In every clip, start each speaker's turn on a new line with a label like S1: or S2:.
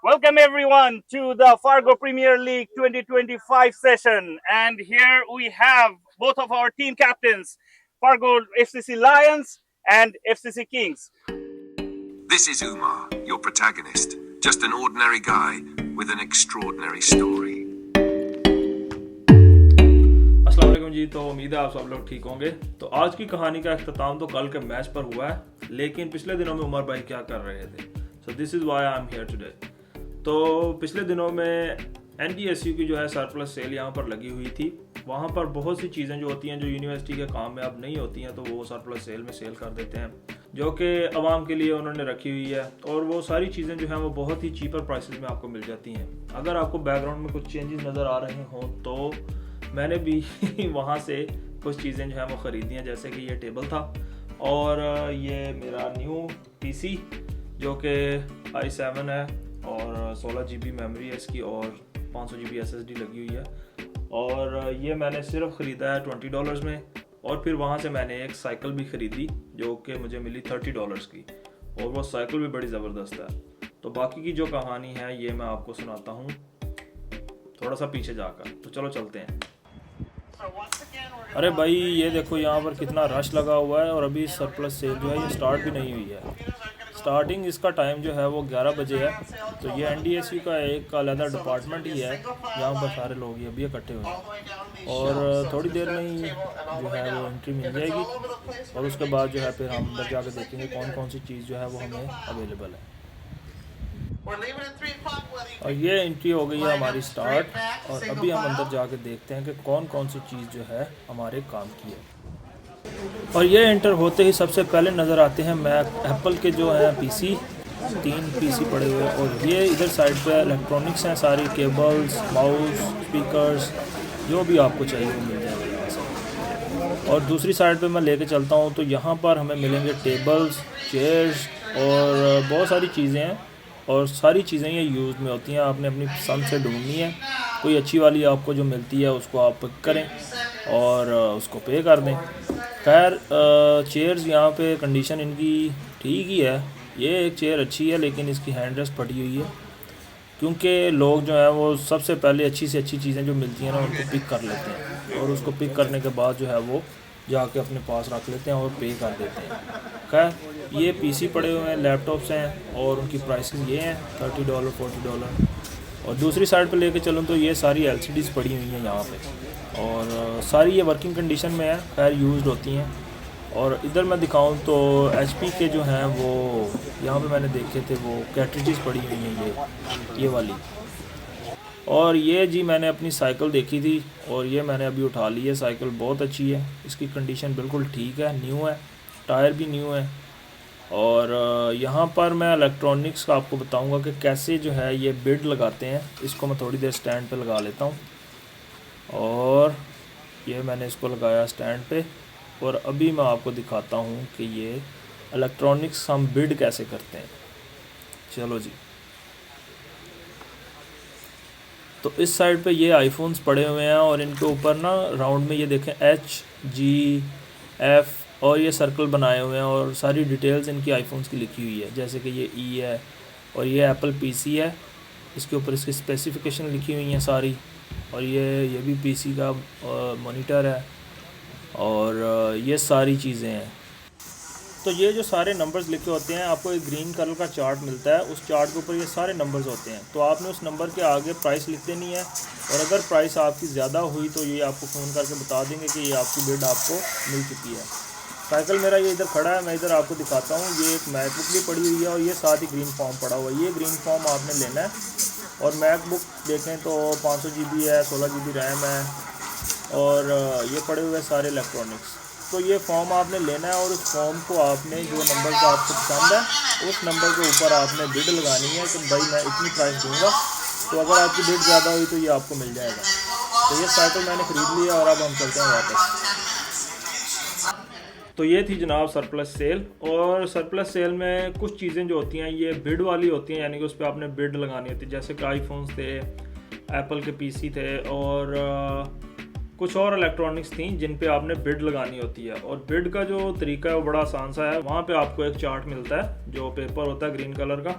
S1: Welcome everyone to the Fargo Premier League 2025 session. And here we have both of our team captains, Fargo FCC Lions and FCC Kings.
S2: This is Umar, your protagonist. Just an ordinary guy with an extraordinary story.
S3: अस्सलाम वालेकुम जी। तो उम्मीद है आप सब लोग ठीक होंगे। तो आज की कहानी का अख्ताम तो कल के मैच पर हुआ है, लेकिन पिछले दिनों में उमर भाई क्या कर रहे थे। So this is why I am here today. तो पिछले दिनों में NDSU की जो है सरप्लस सेल यहाँ पर लगी हुई थी। वहाँ पर बहुत सी चीज़ें जो होती हैं जो यूनिवर्सिटी के काम में अब नहीं होती हैं, तो वो सरप्लस सेल में सेल कर देते हैं, जो कि आवाम के लिए उन्होंने रखी हुई है। और वो सारी चीज़ें जो हैं वो बहुत ही चीपर प्राइसेस में आपको मिल जाती हैं। अगर आपको बैकग्राउंड में कुछ चेंजेस नज़र आ रहे हों तो मैंने भी वहाँ से कुछ चीज़ें जो हैं वो ख़रीदी हैं, जैसे कि ये टेबल था और ये मेरा न्यू PC जो कि i7 है और 16 GB मेमोरी है इसकी और 500 GB SSD लगी हुई है। और ये मैंने सिर्फ ख़रीदा है $20 में। और फिर वहाँ से मैंने एक साइकिल भी ख़रीदी जो कि मुझे मिली $30 की, और वो साइकिल भी बड़ी ज़बरदस्त है। तो बाकी की जो कहानी है ये मैं आपको सुनाता हूँ थोड़ा सा पीछे जाकर। तो चलो चलते हैं। अरे भाई ये देखो यहाँ पर कितना रश लगा हुआ है और अभी सरप्लस सेल जो है ये स्टार्ट भी नहीं हुई है। स्टार्टिंग इसका टाइम जो है वो 11 बजे है। तो ये NDSU का एक अलग डिपार्टमेंट ही है जहाँ पर सारे लोग ये अभी इकट्ठे हुए हैं, और थोड़ी देर में ही जो है वो एंट्री मिल जाएगी। और उसके बाद जो है फिर हम अंदर जाकर देखेंगे कौन कौन सी चीज़ जो है वो हमें अवेलेबल है। और ये एंट्री हो गई है हमारी स्टार्ट, और अभी हम अंदर जाके देखते हैं कि कौन कौन सी चीज़ जो है हमारे काम की है। और ये एंटर होते ही सबसे पहले नज़र आते हैं मैक एप्पल के जो है PC, 3 PC पड़े हुए हैं। और ये इधर साइड पे इलेक्ट्रॉनिक्स हैं सारी, केबल्स, माउस, स्पीकर्स, जो भी आपको चाहिए वो मिल जाएगा यहाँ से। और दूसरी साइड पे मैं लेके चलता हूँ तो यहाँ पर हमें मिलेंगे टेबल्स, चेयर्स और बहुत सारी चीज़ें हैं। और सारी चीज़ें ये यूज़ में होती हैं, आपने अपनी पसंद से ढूंढनी है। कोई अच्छी वाली आपको जो मिलती है उसको आप पिक करें और उसको पे कर दें। खैर चेयर्स यहाँ पे कंडीशन इनकी ठीक ही है। ये एक चेयर अच्छी है लेकिन इसकी हैंड रेस्ट फटी हुई है, क्योंकि लोग जो हैं वो सबसे पहले अच्छी से अच्छी चीज़ें जो मिलती हैं ना उनको पिक कर लेते हैं, और उसको पिक करने के बाद जो है वो जाके अपने पास रख लेते हैं और पे कर देते हैं। खैर ये PC पड़े हुए हैं, लैपटॉप्स हैं, और उनकी प्राइसेस ये हैं $30, $40। और दूसरी साइड पे लेके चलूँ तो ये सारी LCDs पड़ी हुई हैं यहाँ पे, और सारी ये वर्किंग कंडीशन में है, खैर यूज़्ड होती हैं। और इधर मैं दिखाऊं तो HP के जो हैं वो यहाँ पे मैंने देखे थे वो कैट्रिजेस पड़ी हुई हैं ये वाली। और ये जी मैंने अपनी साइकिल देखी थी और ये मैंने अभी उठा ली है। साइकिल बहुत अच्छी है, इसकी कंडीशन बिल्कुल ठीक है, न्यू है, टायर भी न्यू है। और यहाँ पर मैं इलेक्ट्रॉनिक्स का आपको बताऊंगा कि कैसे जो है ये बिड लगाते हैं। इसको मैं थोड़ी देर स्टैंड पे लगा लेता हूँ, और ये मैंने इसको लगाया स्टैंड पे, और अभी मैं आपको दिखाता हूँ कि ये इलेक्ट्रॉनिक्स हम बिड कैसे करते हैं। चलो जी। तो इस साइड पे ये आईफोन्स पड़े हुए हैं, और इनके ऊपर ना राउंड में ये देखें H, G, F और ये सर्कल बनाए हुए हैं, और सारी डिटेल्स इनकी आईफोन्स की लिखी हुई है। जैसे कि ये E है और ये एप्पल PC है, इसके ऊपर इसकी स्पेसिफिकेशन लिखी हुई हैं सारी। और ये भी PC का मॉनिटर है, और ये सारी चीज़ें हैं। तो ये जो सारे नंबर्स लिखे होते हैं, आपको एक ग्रीन कलर का चार्ट मिलता है, उस चार्ट के ऊपर ये सारे नंबर्स होते हैं। तो आपने उस नंबर के आगे प्राइस लिख देनी है, और अगर प्राइस आपकी ज़्यादा हुई तो ये आपको फ़ोन करके बता देंगे कि ये आपकी बिड आपको मिल चुकी है। साइकिल मेरा ये इधर खड़ा है, मैं इधर आपको दिखाता हूँ। ये एक मैकबुक भी पड़ी हुई है, और ये साथ ही ग्रीन फॉर्म पड़ा हुआ है। ये ग्रीन फॉर्म आपने लेना है। और मैकबुक देखें तो 500 GB है, 16 GB रैम है, और ये पड़े हुए सारे इलेक्ट्रॉनिक्स। तो ये फॉर्म आपने लेना है, और उस फॉर्म को आपने जो नंबर का आपको पसंद है उस नंबर के ऊपर आपने बिड लगानी है कि भाई मैं इतनी प्राइस दूंगा। तो अगर आपकी बिड ज़्यादा हुई तो ये आपको मिल जाएगा। तो ये साइकिल मैंने ख़रीद लिया, और अब हम चलते हैं वापस। तो ये थी जनाब सरप्लस सेल। और सरप्लस सेल में कुछ चीज़ें जो होती हैं ये बिड वाली होती हैं, यानी कि उस पर आपने बिड लगानी होती है। जैसे कि आईफोन्स थे, एप्पल के PC थे, और कुछ और इलेक्ट्रॉनिक्स थी जिन पे आपने बिड लगानी होती है। और बिड का जो तरीका है वो बड़ा आसान सा है। वहाँ पे आपको एक चार्ट मिलता है जो पेपर होता है ग्रीन कलर का,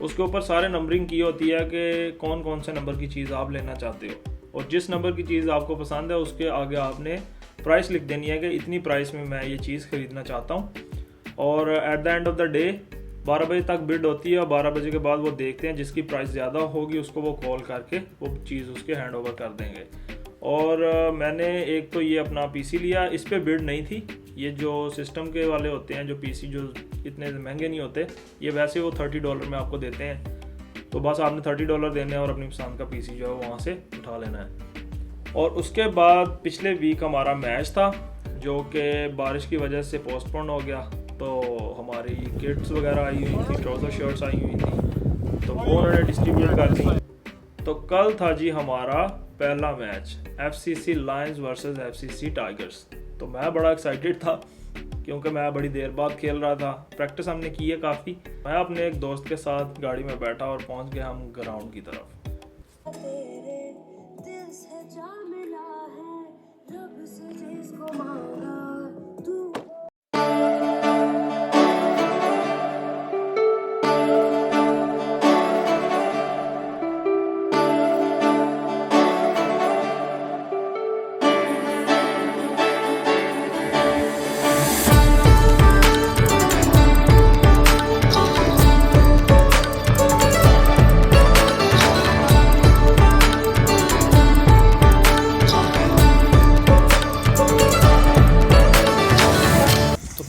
S3: उसके ऊपर सारे नंबरिंग की होती है कि कौन कौन से नंबर की चीज़ आप लेना चाहते हो, और जिस नंबर की चीज़ आपको पसंद है उसके आगे आपने प्राइस लिख देनी है कि इतनी प्राइस में मैं ये चीज़ ख़रीदना चाहता हूँ। और at the end of the day 12 बजे तक बिड होती है, और 12 बजे के बाद वो देखते हैं जिसकी प्राइस ज़्यादा होगी उसको वो कॉल करके वो चीज़ उसके हैंड ओवर कर देंगे। और मैंने एक तो ये अपना पीसी लिया, इस पे बिड नहीं थी। ये जो सिस्टम के वाले होते हैं जो पीसी जो इतने महंगे नहीं होते, ये वैसे वो $30 में आपको देते हैं, तो बस आपने $30 देने हैं और अपनी पसंद का पीसी जो है वहाँ से उठा लेना है। और उसके बाद पिछले वीक हमारा मैच था जो कि बारिश की वजह से पोस्टपोन हो गया, तो हमारी किट्स वगैरह आई हुई थी, ट्राउज़र शर्ट्स आई हुई थी, तो वो उन्होंने डिस्ट्रीब्यूट कर दी। तो कल था जी हमारा पहला match, FCC Lions versus FCC tigers. तो मैं बड़ा एक्साइटेड था क्योंकि मैं बड़ी देर बाद खेल रहा था, प्रैक्टिस हमने की है काफ़ी। मैं अपने एक दोस्त के साथ गाड़ी में बैठा और पहुंच गया हम ग्राउंड की तरफ।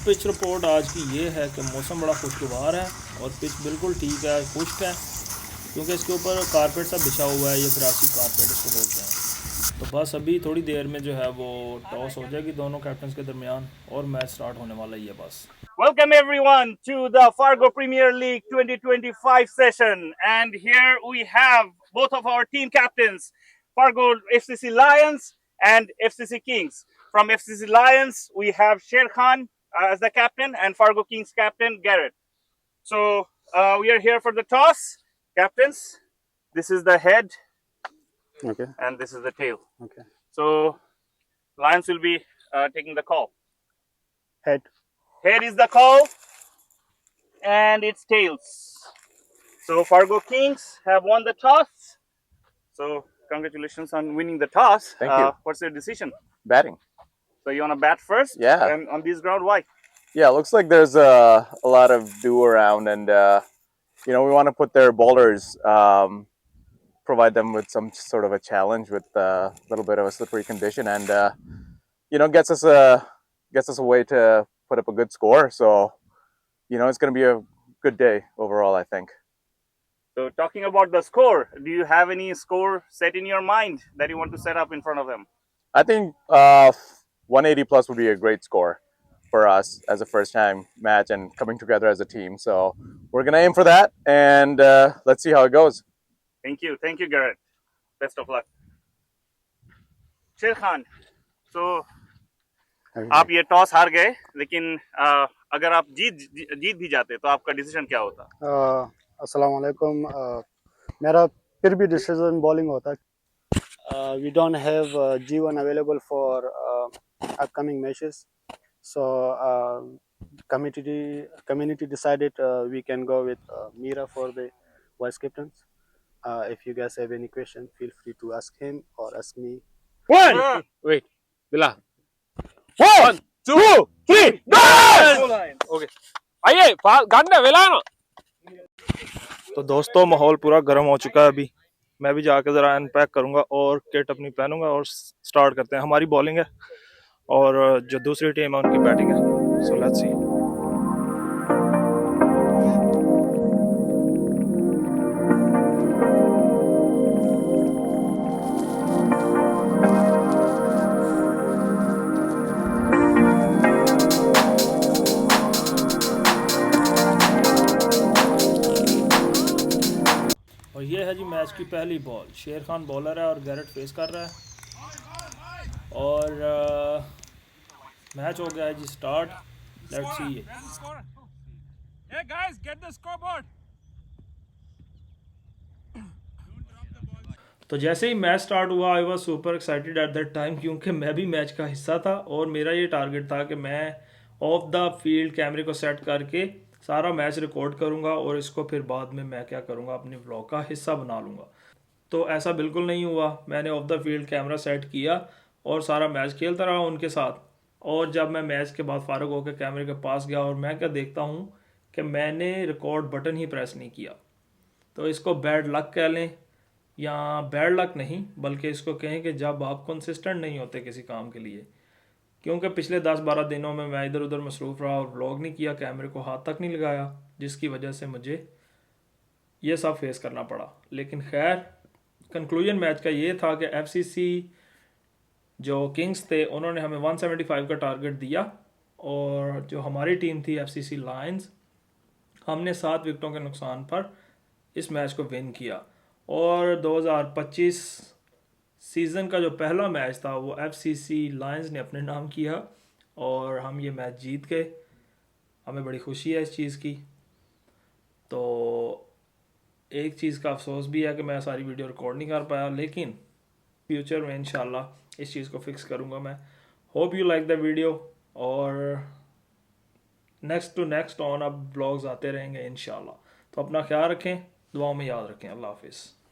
S3: पिच रिपोर्ट आज की ये है कि मौसम बड़ा खुशगवार है और पिच बिल्कुल ठीक है, खुश्क है, क्योंकि इसके ऊपर कारपेट सा बिछा हुआ है, ये ग्रासी कारपेट इसको बोलते हैं। तो बस अभी थोड़ी देर में जो है वो टॉस हो जाएगी दोनों कैप्टन्स के दरमियान और मैच स्टार्ट होने वाला ही है बस।
S1: Welcome everyone to the Fargo Premier League 2025 session, and here we have both of our team captains, Fargo FCC Lions and FCC Kings. From FCC Lions we have Sher Khan as the captain and Fargo Kings captain Garrett. So we are here for the toss. Captains, this is the head,
S4: Okay.
S1: and this is the tail.
S4: Okay.
S1: So Lions will be taking the call.
S4: Head.
S1: Head is the call, and it's tails. So Fargo Kings have won the toss. So congratulations on winning the toss.
S4: Thank you.
S1: What's your decision?
S4: Batting.
S1: So you want to bat first?
S4: Yeah.
S1: And on this ground, why?
S4: Yeah, looks like there's a lot of dew around, and we want to put their bowlers, provide them with some sort of a challenge with a little bit of a slippery condition, and gets us a way to put up a good score. So it's going to be a good day overall, I think.
S1: So talking about the score, do you have any score set in your mind that you want to set up in front of them?
S4: I think 180 plus would be a great score for us as a first time match and coming together as a team. So we're going to aim for that, and let's see how it goes.
S1: Thank you, Garrett. Best of luck. Sher Khan, so आप ये toss हार गए, लेकिन अगर आप जीत भी जाते तो आपका डिसीजन क्या होता?
S5: अस्सलाम वालेकुम। मेरा फिर भी डिसीजन बॉलिंग होता। We don't have G1 available for upcoming matches, so community decided we can go with Mira for the vice captains. If you guys have any question, feel free to ask him or ask me.
S6: Wait, Bilal. 1, 2, 3, go! Okay. आइए गाना वेलानो।
S3: तो दोस्तों माहौल पूरा गर्म हो चुका है, अभी मैं भी जाकर ज़रा अनपैक करूंगा और किट अपनी पहनूंगा और स्टार्ट करते हैं। हमारी बॉलिंग है और जो दूसरी टीम है उनकी बैटिंग है। So let's see. और ये है जी मैच की पहली बॉल। शेर खान बॉलर है और गैरेट फेस कर रहा है और मैच हो गया है जी start. Let's see.
S6: Hey guys, get the scoreboard.
S3: तो जैसे ही मैच स्टार्ट हुआ I was super excited at that time, क्योंकि मैं भी मैच का हिस्सा था और मेरा ये टारगेट था कि मैं ऑफ द फील्ड कैमरे को सेट करके सारा मैच रिकॉर्ड करूँगा और इसको फिर बाद में मैं क्या करूँगा, अपनी व्लॉग का हिस्सा बना लूँगा। तो ऐसा बिल्कुल नहीं हुआ। मैंने of the field camera set किया और सारा मैच खेलता रहा उनके साथ। और जब मैं मैच के बाद फारग होकर कैमरे के पास गया और मैं क्या देखता हूँ कि मैंने रिकॉर्ड बटन ही प्रेस नहीं किया। तो इसको बैड लक कह लें या बैड लक नहीं, बल्कि इसको कहें कि जब आप कंसिस्टेंट नहीं होते किसी काम के लिए। क्योंकि पिछले 10-12 दिनों में मैं इधर उधर मसरूफ़ रहा और व्लॉग नहीं किया, कैमरे को हाथ तक नहीं लगाया, जिसकी वजह से मुझे ये सब फेस करना पड़ा। लेकिन खैर, कंक्लूजन मैच का ये था कि एफसीसी जो किंग्स थे उन्होंने हमें 175 का टारगेट दिया और जो हमारी टीम थी एफसीसी लायंस, हमने 7 विकेटों के नुकसान पर इस मैच को विन किया। और 2025 सीज़न का जो पहला मैच था वो एफसीसी लायंस ने अपने नाम किया और हम ये मैच जीत गए। हमें बड़ी खुशी है इस चीज़ की। तो एक चीज़ का अफसोस भी है कि मैं सारी वीडियो रिकॉर्ड नहीं कर पाया, लेकिन फ्यूचर में इंशाल्लाह इस चीज़ को फिक्स करूँगा मैं। Hope you like the video और नेक्स्ट टू नेक्स्ट ऑन अब ब्लॉग्स आते रहेंगे इंशाल्लाह। तो अपना ख्याल रखें, दुआओं में याद रखें। अल्लाह हाफिज़।